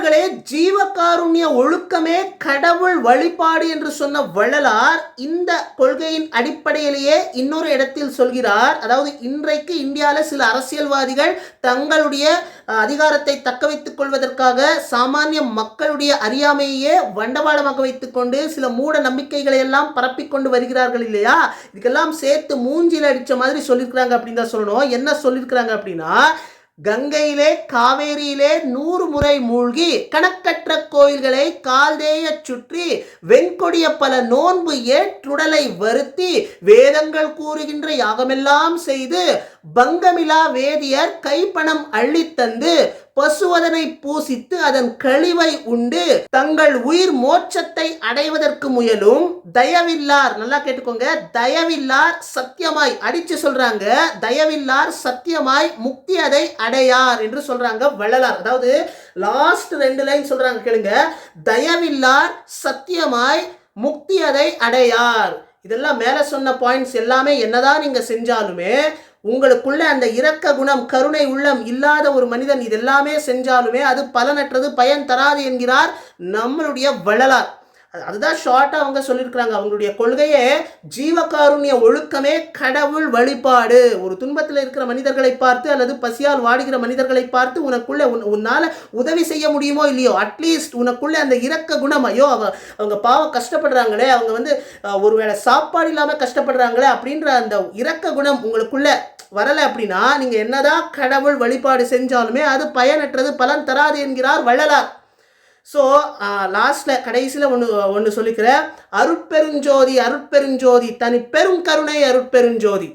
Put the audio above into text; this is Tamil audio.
நண்பர்களே, ஜீவகாருண்ய ஒழுக்கமே கடவுள் வழிபாடு என்று சொன்ன வள்ளலார் இந்த கொள்கையின் அடிப்படையிலேயே இன்னொரு இடத்தில் சொல்கிறார். அதாவது இன்றைக்கு இந்தியாவில் சில அரசியல்வாதிகள் தங்களுடைய அதிகாரத்தை தக்க வைத்துக் கொள்வதற்காக சாமானிய மக்களுடைய அறியாமையே வண்டவாளமாக வைத்துக்கொண்டு சில மூட நம்பிக்கைகளை எல்லாம் பரப்பிக்கொண்டு வருகிறார்கள் இல்லையா? இதுக்கெல்லாம் சேர்த்து மூஞ்சில அடிச்ச மாதிரி சொல்லியிருக்கிறாங்க அப்படின்னு தான் சொல்லணும். என்ன சொல்லியிருக்கிறாங்க அப்படின்னா, கங்கையிலே காவேரியிலே 100 முறை மூழ்கி கணக்கற்ற கோயில்களை கால்தேய சுற்றி வெண்கொடிய பல நோன்பு ஏற்றுடலை வருத்தி வேதங்கள் கூறுகின்ற யாகமெல்லாம் செய்து பங்கமிலா வேதியர் கைப்பணம் அள்ளித்தந்து பசுவதனை பூசித்து அதன் கழிவை உண்டு தங்கள் உயிர் மோட்சத்தை அடைவதற்கு முயலும் தயவில்லார், நல்லா கேட்டுக்கோங்க, தயவில்லார் சத்தியமாய், அடிச்சு சொல்றாங்க, தயவில்லார் சத்தியமாய் முக்தி அதை அடையார் என்று சொல்றாங்க வள்ளலார். அதாவது லாஸ்ட் 2 லைன் சொல்றாங்க கேளுங்க, தயவில்லார் சத்தியமாய் முக்தி அதை அடையார். இதெல்லாம் மேல சொன்ன பாயிண்ட்ஸ் எல்லாமே என்னதான் நீங்க செஞ்சாலுமே உங்களுக்குள்ள அந்த இரக்க குணம் கருணை உள்ளம் இல்லாத ஒரு மனிதன் இதெல்லாமே செஞ்சாலுமே அது பலனற்றது, பயன் தராது என்கிறார் நம்மளுடைய வள்ளலார். அதுதான் ஷார்ட்டா அவங்க சொல்லியிருக்கிறாங்க. அவங்களுடைய கொள்கையே ஜீவகாருண்ய ஒழுக்கமே கடவுள் வழிபாடு. ஒரு துன்பத்தில் இருக்கிற மனிதர்களை பார்த்து அல்லது பசியால் வாடுகிற மனிதர்களை பார்த்து உனக்குள்ள உன்னால உதவி செய்ய முடியுமோ இல்லையோ, அட்லீஸ்ட் உனக்குள்ள அந்த இரக்க குணம், ஐயோ அவங்க பாவம் கஷ்டப்படுறாங்களே, அவங்க ஒருவேளை சாப்பாடு இல்லாம கஷ்டப்படுறாங்களே அப்படின்ற அந்த இரக்க குணம் உங்களுக்குள்ள வரலை அப்படின்னா நீங்க என்னதான் கடவுள் வழிபாடு செஞ்சாலுமே அது பயனற்றது, பலன் தராது என்கிறார் வள்ளலார். ஸோ லாஸ்ட்டில் கடைசியில் ஒன்று சொல்லிக்கிறேன், அருட்பெருஞ்சோதி அருட்பெருஞ்சோதி தனி பெரும் கருணை அருட்பெருஞ்சோதி.